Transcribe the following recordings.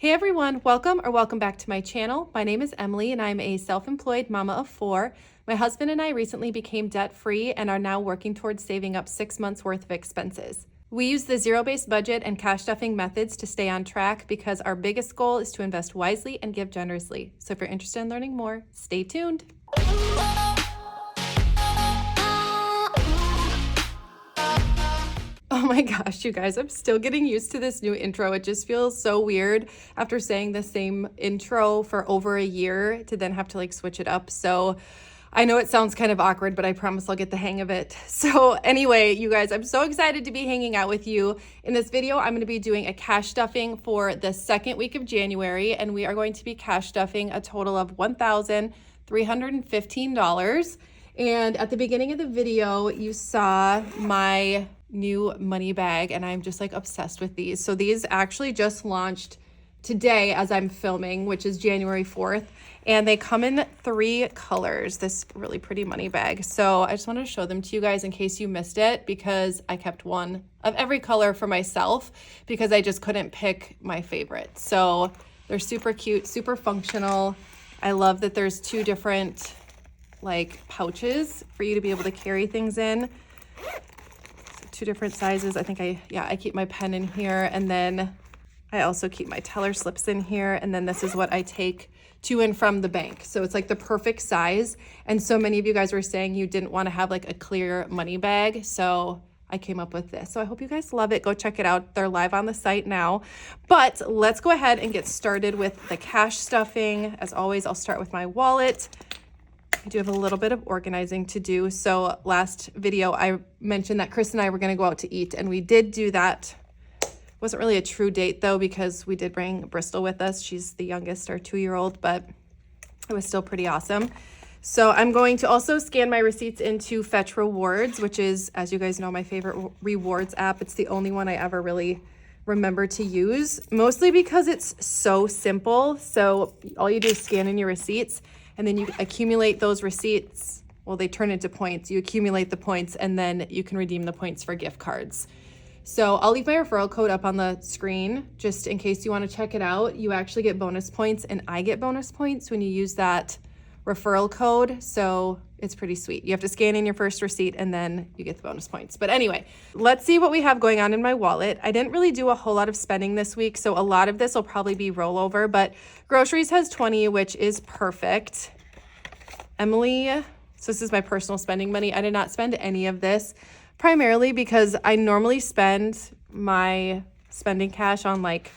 Hey everyone, welcome back to my channel. My name is Emily and I'm a self-employed mama of 4. My husband and I recently became debt-free and are now working towards saving up 6 months worth of expenses. We use the zero-based budget and cash stuffing methods to stay on track because our biggest goal is to invest wisely and give generously. So if you're interested in learning more, stay tuned. Oh my gosh, you guys, I'm still getting used to this new intro. It just feels so weird after saying the same intro for over a year to then have to like switch it up. So I know it sounds kind of awkward, but I promise I'll get the hang of it. So anyway, you guys, I'm so excited to be hanging out with you. In this video, I'm going to be doing a cash stuffing for the second week of January, and we are going to be cash stuffing a total of $1,315. And at the beginning of the video, you saw my new money bag and I'm just like obsessed with these. So these actually just launched today as I'm filming, which is January 4th, and they come in 3 colors, this really pretty money bag. So I just wanted to show them to you guys in case you missed it, because I kept one of every color for myself because I just couldn't pick my favorite. So they're super cute, super functional. I love that there's 2 different like pouches for you to be able to carry things in. 2 different sizes. I think I keep my pen in here, and then I also keep my teller slips in here, and then this is what I take to and from the bank. So it's like the perfect size. And so many of you guys were saying you didn't want to have like a clear money bag, so I came up with this. So I hope you guys love it. Go check it out. They're live on the site now. But let's go ahead and get started with the cash stuffing. As always, I'll start with my wallet. I do have a little bit of organizing to do. So last video, I mentioned that Chris and I were going to go out to eat, and we did do that. It wasn't really a true date though, because we did bring Bristol with us. She's the youngest, our 2-year-old, but it was still pretty awesome. So I'm going to also scan my receipts into Fetch Rewards, which is, as you guys know, my favorite rewards app. It's the only one I ever really remember to use, mostly because it's so simple. So all you do is scan in your receipts, and then you accumulate those receipts. Well, they turn into points. You accumulate the points, and then you can redeem the points for gift cards. So I'll leave my referral code up on the screen just in case you want to check it out. You actually get bonus points, and I get bonus points when you use that referral code. So it's pretty sweet. You have to scan in your first receipt and then you get the bonus points. But anyway, let's see what we have going on in my wallet. I didn't really do a whole lot of spending this week, so a lot of this will probably be rollover, but groceries has 20, which is perfect. Emily, so this is my personal spending money. I did not spend any of this, primarily because I normally spend my spending cash on like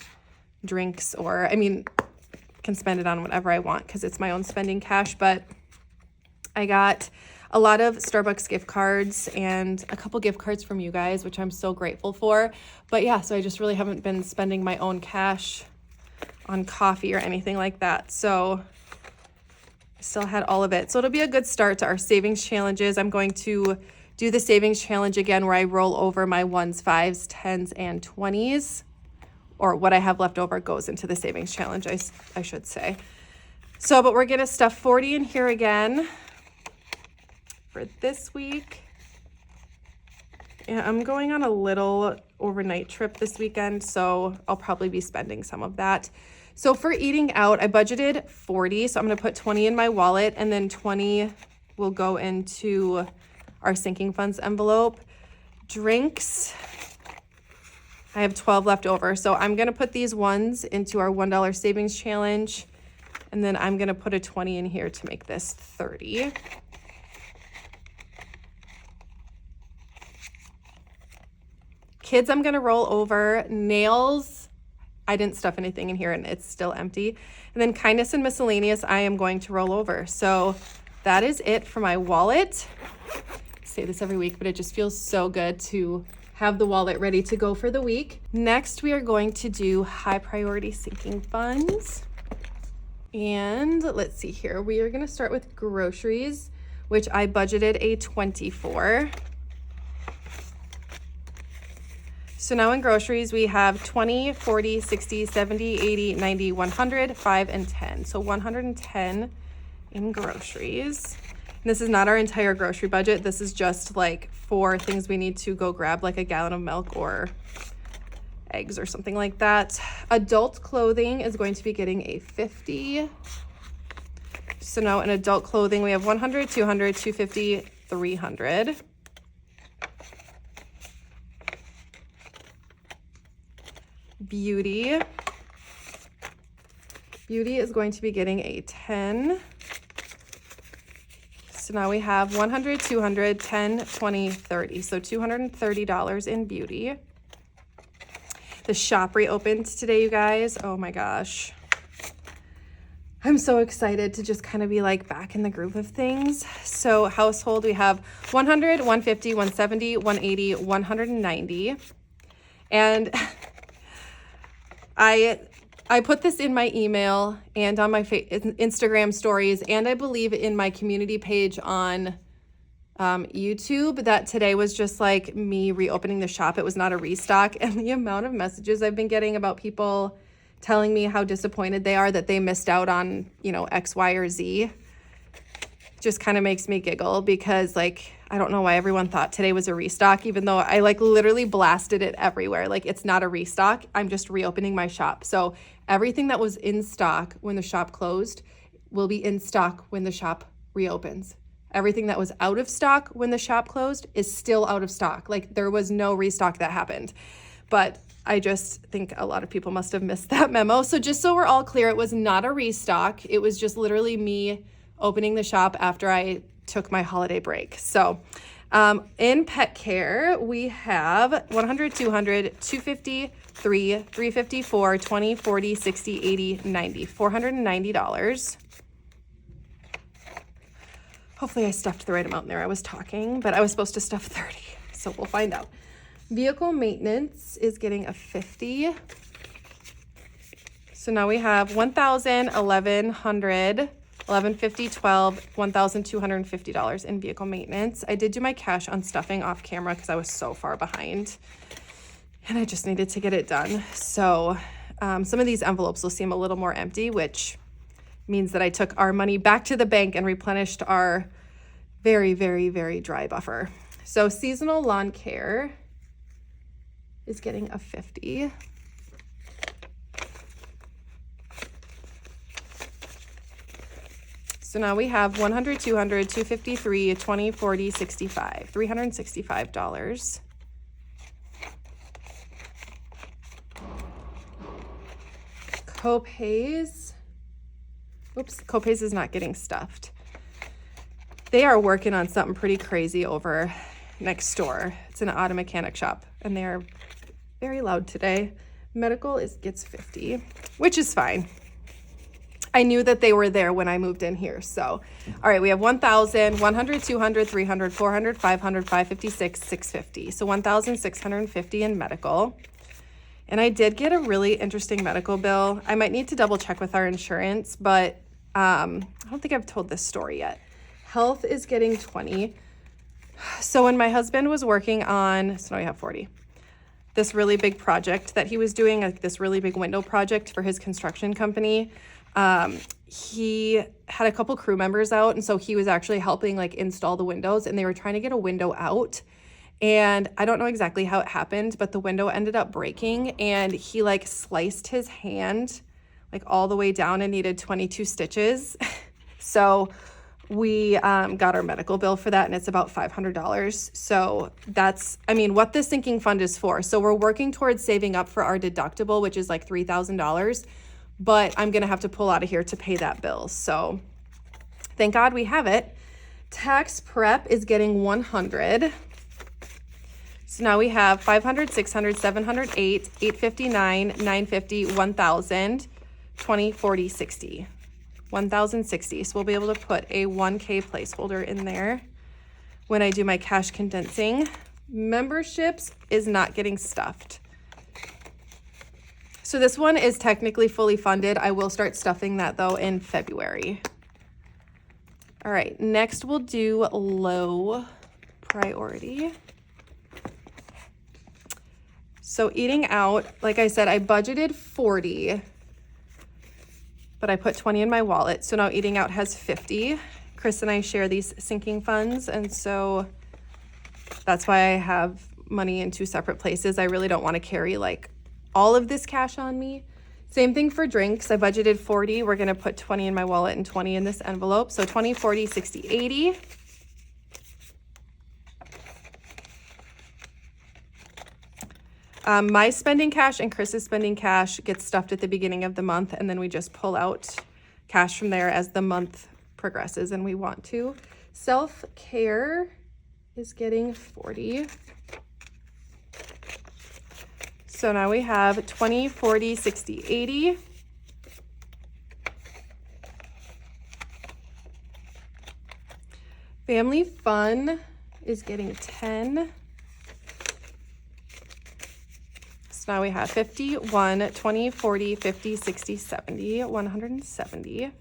drinks, or I mean, can spend it on whatever I want because it's my own spending cash. But I got a lot of Starbucks gift cards and a couple gift cards from you guys, which I'm so grateful for. But yeah, so I just really haven't been spending my own cash on coffee or anything like that. So I still had all of it. So it'll be a good start to our savings challenges. I'm going to do the savings challenge again where I roll over my 1s, 5s, 10s, and 20s. Or what I have left over goes into the savings challenge, I should say. So, but we're going to stuff 40 in here again for this week. Yeah, I'm going on a little overnight trip this weekend, so I'll probably be spending some of that. So for eating out, I budgeted 40, so I'm going to put 20 in my wallet, and then 20 will go into our sinking funds envelope. Drinks, I have 12 left over, so I'm going to put these ones into our $1 savings challenge, and then I'm going to put a 20 in here to make this 30. Kids, I'm going to roll over. Nails, I didn't stuff anything in here and it's still empty. And then kindness and miscellaneous, I am going to roll over. So that is it for my wallet. I say this every week, but it just feels so good to have the wallet ready to go for the week. Next, we are going to do high priority sinking funds. And let's see here. We are going to start with groceries, which I budgeted a 20 for. So now in groceries, we have 20, 40, 60, 70, 80, 90, 100, 5, and 10. So 110 in groceries. And this is not our entire grocery budget. This is just like for things we need to go grab, like a gallon of milk or eggs or something like that. Adult clothing is going to be getting a 50. So now in adult clothing, we have 100, 200, 250, 300. Beauty. Beauty is going to be getting a 10. So now we have 100, 200, 10, 20, 30. So $230 in beauty. The shop reopened today, you guys. Oh my gosh. I'm so excited to just kind of be like back in the groove of things. So household, we have 100, 150, 170, 180, 190. And I put this in my email and on my Instagram stories, and I believe in my community page on YouTube, that today was just like me reopening the shop. It was not a restock. And the amount of messages I've been getting about people telling me how disappointed they are that they missed out on, you know, X, Y, or Z, just kind of makes me giggle, because like, I don't know why everyone thought today was a restock, even though I like literally blasted it everywhere. Like, it's not a restock. I'm just reopening my shop. So everything that was in stock when the shop closed will be in stock when the shop reopens. Everything that was out of stock when the shop closed is still out of stock. Like, there was no restock that happened. But I just think a lot of people must have missed that memo. So just so we're all clear, it was not a restock. It was just literally me opening the shop after I took my holiday break. So in pet care, we have 100, 200, 250, 3, 350, 4, 20, 40, 60, 80, 90, $490. Hopefully I stuffed the right amount in there. I was talking, but I was supposed to stuff 30. So we'll find out. Vehicle maintenance is getting a 50. So now we have 1,000, 1,100, 1,150, 12, $1,250 in vehicle maintenance. I did do my cash on stuffing off camera because I was so far behind and I just needed to get it done. So some of these envelopes will seem a little more empty, which means that I took our money back to the bank and replenished our very, very, very dry buffer. So seasonal lawn care is getting a 50. So now we have 100, 200, 253, 20, 40, 65, $365. Copays. Oops, Copays is not getting stuffed. They are working on something pretty crazy over next door. It's an auto mechanic shop, and they are very loud today. Medical gets 50, which is fine. I knew that they were there when I moved in here. So, all right, we have 1,000, 100, 200, 300, 400, 500, 556, 650. So 1,650 in medical. And I did get a really interesting medical bill. I might need to double check with our insurance, but I don't think I've told this story yet. Health is getting 20. So when my husband was working on, so now we have 40, this really big project that he was doing, like this really big window project for his construction company, he had a couple crew members out, and so he was actually helping like install the windows, and they were trying to get a window out, and I don't know exactly how it happened, but the window ended up breaking, and he like sliced his hand like all the way down and needed 22 stitches. So we got our medical bill for that, and it's about $500. So that's, I mean, what this sinking fund is for. So we're working towards saving up for our deductible, which is like $3,000, but I'm gonna have to pull out of here to pay that bill. So thank God we have it. Tax prep is getting 100. So now we have 500, 600, 708, 859, 950, 1,000, 20, 40, 60. 1,060. So we'll be able to put a 1K placeholder in there when I do my cash condensing. Memberships is not getting stuffed. So this one is technically fully funded. I will start stuffing that though in February. All right, next we'll do low priority. So eating out, like I said, I budgeted 40. But I put 20 in my wallet. So now eating out has 50. Chris and I share these sinking funds. And so that's why I have money in two separate places. I really don't want to carry like all of this cash on me. Same thing for drinks. I budgeted 40. We're going to put 20 in my wallet and 20 in this envelope. So 20, 40, 60, 80. My spending cash and Chris's spending cash gets stuffed at the beginning of the month, and then we just pull out cash from there as the month progresses and we want to. Self-care is getting 40. So now we have 20, 40, 60, 80. Family fun is getting 10. So now we have 50, 1, 20, 40, 50, 60, 70, 170.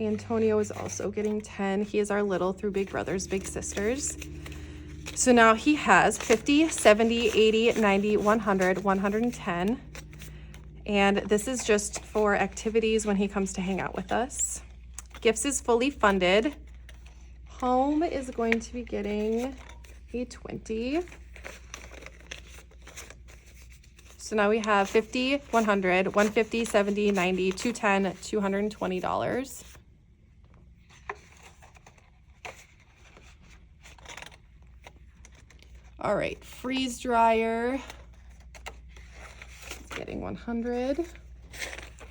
Antonio is also getting 10. He is our little through Big Brothers, Big Sisters. So now he has 50, 70, 80, 90, 100, 110. And this is just for activities when he comes to hang out with us. Gifts is fully funded. Home is going to be getting a 20. So now we have 50, 100, 150, 70, 90, 210, $220. All right, freeze dryer, getting 100.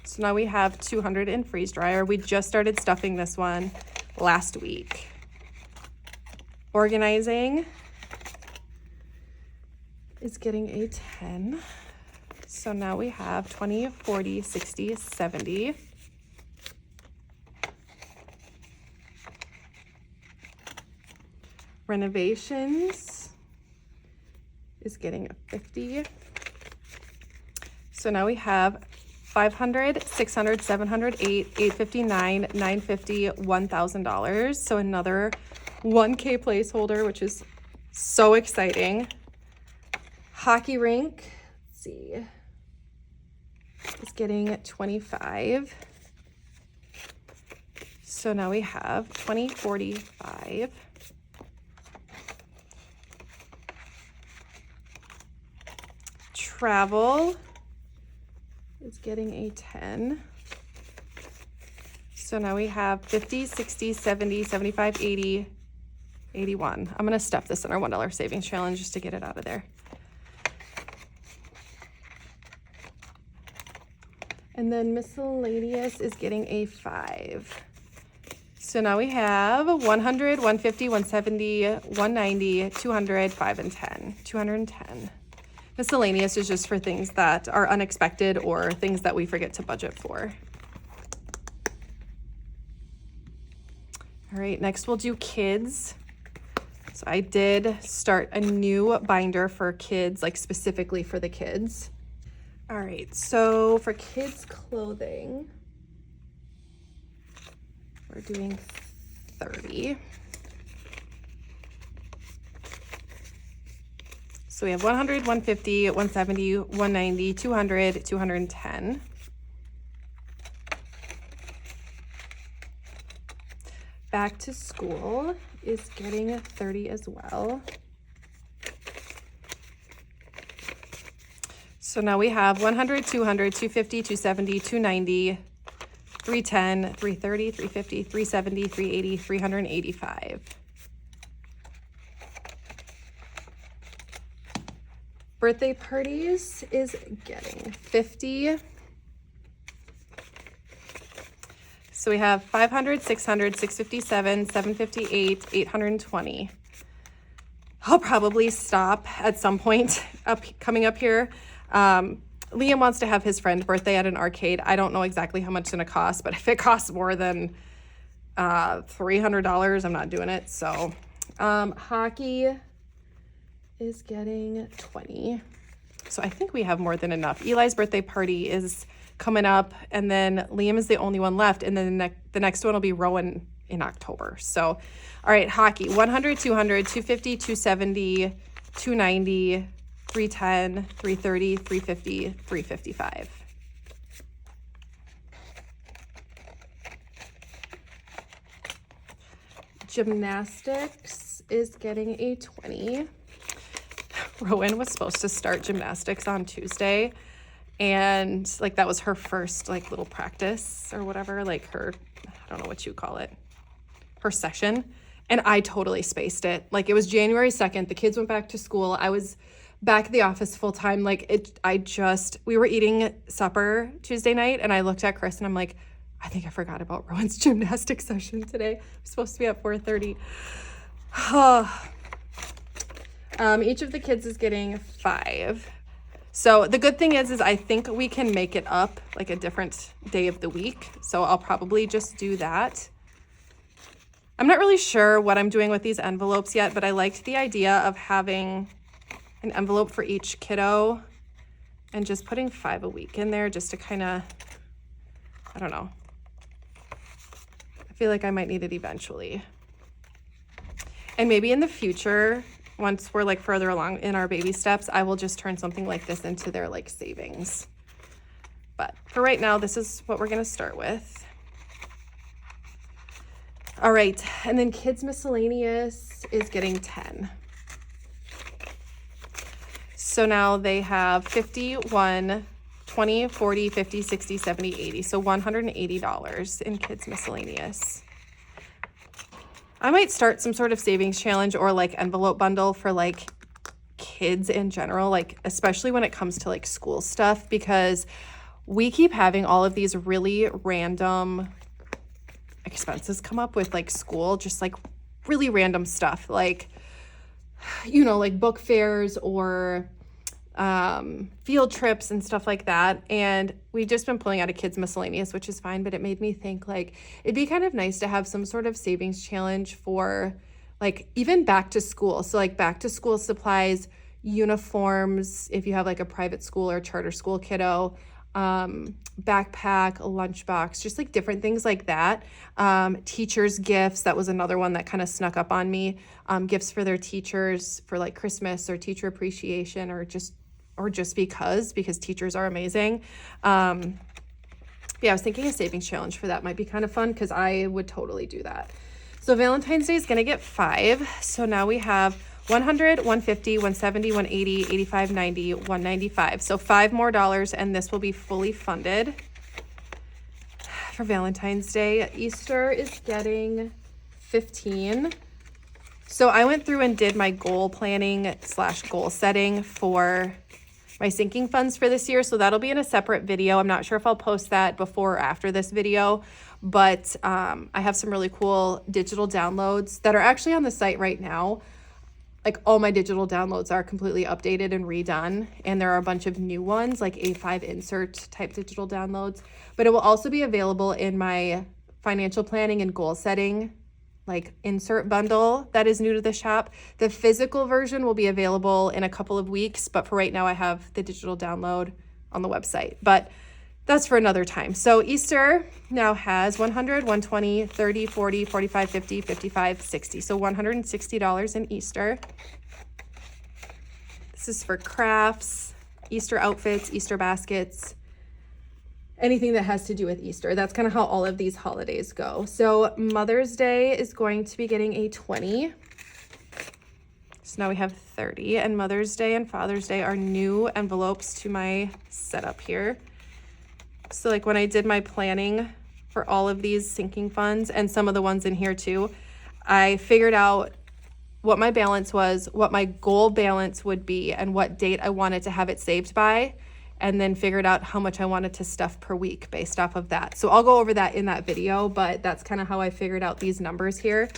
So now we have 200 in freeze dryer. We just started stuffing this one last week. Organizing is getting a 10. So now we have 20, 40, 60, 70. Renovations is getting a 50. So now we have 500, 600, 700, 859, 950, $1,000. So another 1K placeholder, which is so exciting. Hockey rink, let's see, is getting 25. So now we have 20, 45. Travel is getting a 10. So now we have 50, 60, 70, 75, 80, 81. I'm gonna stuff this in our $1 savings challenge just to get it out of there. And then miscellaneous is getting a 5. So now we have 100, 150, 170, 190, 200, 5, and 10, 210. Miscellaneous is just for things that are unexpected or things that we forget to budget for. All right, next we'll do kids. So I did start a new binder for kids, like specifically for the kids. All right, so for kids clothing, we're doing 30. So we have 100, 150, 170, 190, 200, 210. Back to school is getting 30 as well. So now we have 100, 200, 250, 270, 290, 310, 330, 350, 370, 380, 385. Birthday parties is getting 50. So we have 500, 600, 657, 758, 820. I'll probably stop at some point coming up here. Liam wants to have his friend's birthday at an arcade. I don't know exactly how much it's gonna cost, but if it costs more than $300, I'm not doing it. So hockey is getting 20. So I think we have more than enough. Eli's birthday party is coming up, and then Liam is the only one left, and then the next one will be Rowan in October. So, all right, hockey, 100, 200, 250, 270, 290, 310, 330, 350, 355. Gymnastics is getting a 20. Rowan was supposed to start gymnastics on Tuesday, and like that was her first like little practice or whatever, like her, I don't know what you call it, her session. And I totally spaced it. Like it was January 2nd. The kids went back to school. I was back at the office full time. We were eating supper Tuesday night and I looked at Chris and I'm like, I think I forgot about Rowan's gymnastics session today. We're supposed to be at 4:30. Each of the kids is getting 5. So the good thing is I think we can make it up like a different day of the week. So I'll probably just do that. I'm not really sure what I'm doing with these envelopes yet, but I liked the idea of having an envelope for each kiddo and just putting 5 a week in there just to kind of, I don't know. I feel like I might need it eventually. And maybe in the future, once we're like further along in our baby steps, I will just turn something like this into their like savings. But for right now, this is what we're going to start with. All right, and then kids miscellaneous is getting 10. So now they have 50, 1, 20, 40, 50, 60, 70, 80. So $180 in kids miscellaneous. I might start some sort of savings challenge or like envelope bundle for like kids in general, like especially when it comes to like school stuff, because we keep having all of these really random expenses come up with like school, just like really random stuff, like, you know, like book fairs or field trips and stuff like that. And we've just been pulling out of kids miscellaneous, which is fine, but it made me think like it'd be kind of nice to have some sort of savings challenge for like even back to school. So like back to school supplies, uniforms, if you have like a private school or charter school kiddo, backpack, a lunchbox, just like different things like that. Teachers' gifts, that was another one that kind of snuck up on me. Gifts for their teachers for like Christmas or teacher appreciation or just because teachers are amazing. Yeah, I was thinking a savings challenge for that might be kind of fun because I would totally do that. So Valentine's Day is going to get 5. So now we have 100, 150, 170, 180, 85, 90, 195. So $5 more and this will be fully funded for Valentine's Day. Easter is getting 15. So I went through and did my goal planning / goal setting for my sinking funds for this year. So that'll be in a separate video. I'm not sure if I'll post that before or after this video, but I have some really cool digital downloads that are actually on the site right now. Like all my digital downloads are completely updated and redone. And there are a bunch of new ones like A5 insert type digital downloads, but it will also be available in my financial planning and goal setting like insert bundle that is new to the shop. The physical version will be available in a couple of weeks, but for right now I have the digital download on the website, but that's for another time. So Easter now has 100, 120, 30, 40, 45, 50, 55, 60. So $160 in Easter. This is for crafts, Easter outfits, Easter baskets, anything that has to do with Easter. That's kind of how all of these holidays go. So Mother's Day is going to be getting a 20. So now we have 30, and Mother's Day and Father's Day are new envelopes to my setup here. So like when I did my planning for all of these sinking funds and some of the ones in here too, I figured out what my balance was, what my goal balance would be, and what date I wanted to have it saved by, and then figured out how much I wanted to stuff per week based off of that. So I'll go over that in that video, but that's kind of how I figured out these numbers here.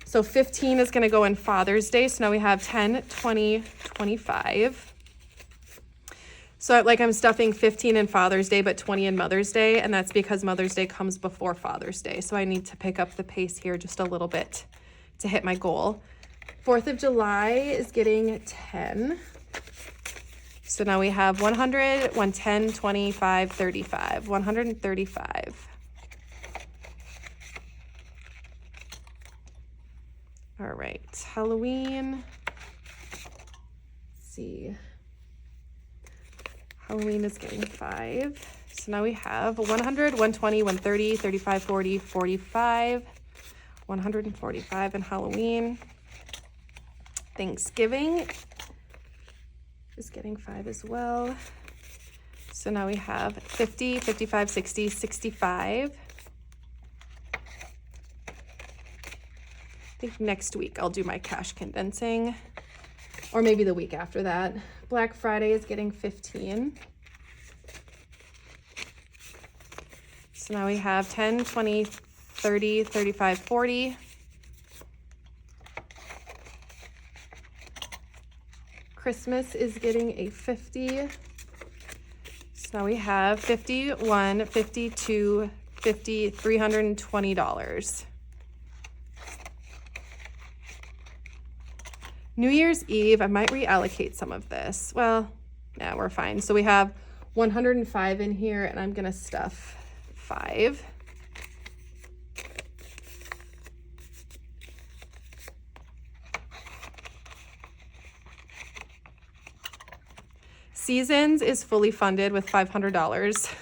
So 15 is going to go in Father's Day. So now we have 10, 20, 25. So like I'm stuffing 15 in Father's Day, but 20 in Mother's Day. And that's because Mother's Day comes before Father's Day. So I need to pick up the pace here just a little bit to hit my goal. 4th of July is getting 10. So now we have 100, 110, 25, 35, 135. All right, Halloween. Let's see. Halloween is getting 5. So now we have 100, 120, 130, 35, 40, 45, 145 in Halloween. Thanksgiving is getting 5 as well. So now we have 50, 55, 60, 65. I think next week I'll do my cash condensing, or maybe the week after that. Black Friday is getting 15. So now we have 10, 20, 30, 35, 40. Christmas is getting a 50. So now we have 51, 52, 50, $320. New Year's Eve, I might reallocate some of this. Well, yeah, we're fine. So we have 105 in here, and I'm gonna stuff 5. Seasons is fully funded with $500.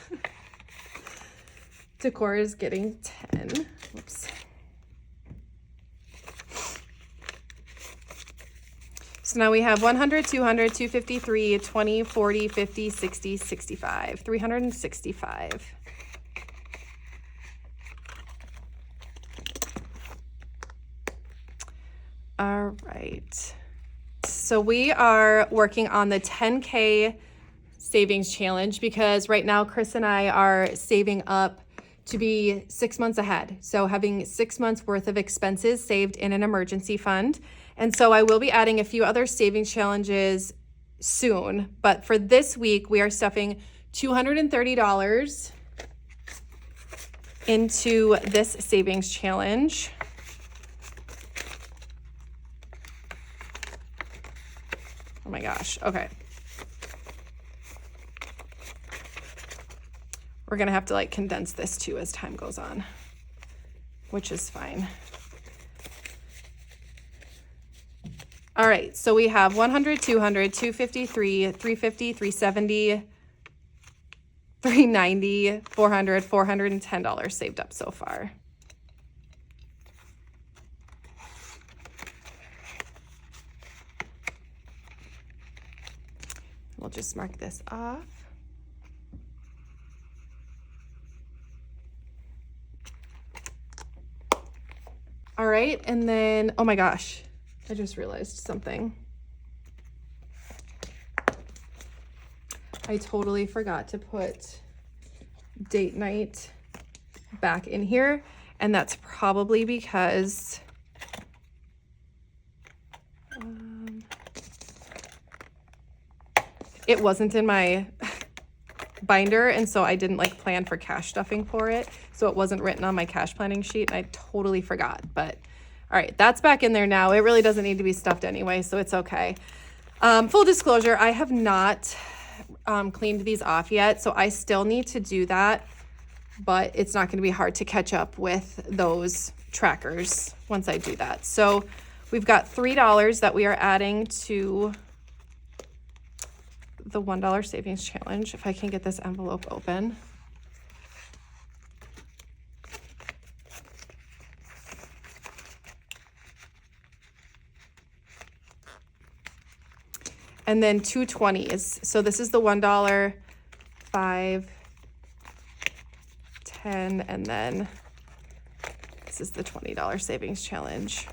Decor is getting 10. Whoops. So now we have 100, 200, 253, 20, 40, 50, 60, 65, 365. All right. So we are working on the 10K savings challenge because right now Chris and I are saving up to be 6 months ahead. So having 6 months worth of expenses saved in an emergency fund. And so I will be adding a few other savings challenges soon. But for this week, we are stuffing $230 into this savings challenge. Oh my gosh, okay. We're gonna have to like condense this too as time goes on, which is fine. All right, so we have 100, 200, 253, 350, 370, 390, 400, $410 saved up so far. We'll just mark this off. All right, and then, oh my gosh, I just realized something. I totally forgot to put date night back in here, and that's probably because it wasn't in my binder, and so I didn't like plan for cash stuffing for it, so it wasn't written on my cash planning sheet, and I totally forgot. But all right, that's back in there now. It really doesn't need to be stuffed anyway, so it's okay. Full disclosure, I have not cleaned these off yet, so I still need to do that, but it's not going to be hard to catch up with those trackers once I do that. So we've got $3 that we are adding to the $1 savings challenge. If I can get this envelope open. And then 220s. So this is the $1, 5, 10, and then this is the $20 savings challenge.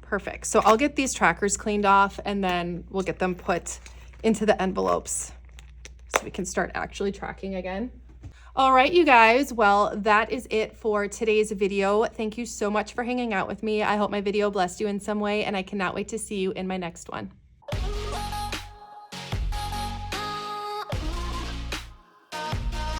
Perfect. So I'll get these trackers cleaned off and then we'll get them put into the envelopes so we can start actually tracking again. All right, you guys. Well, that is it for today's video. Thank you so much for hanging out with me. I hope my video blessed you in some way, and I cannot wait to see you in my next one.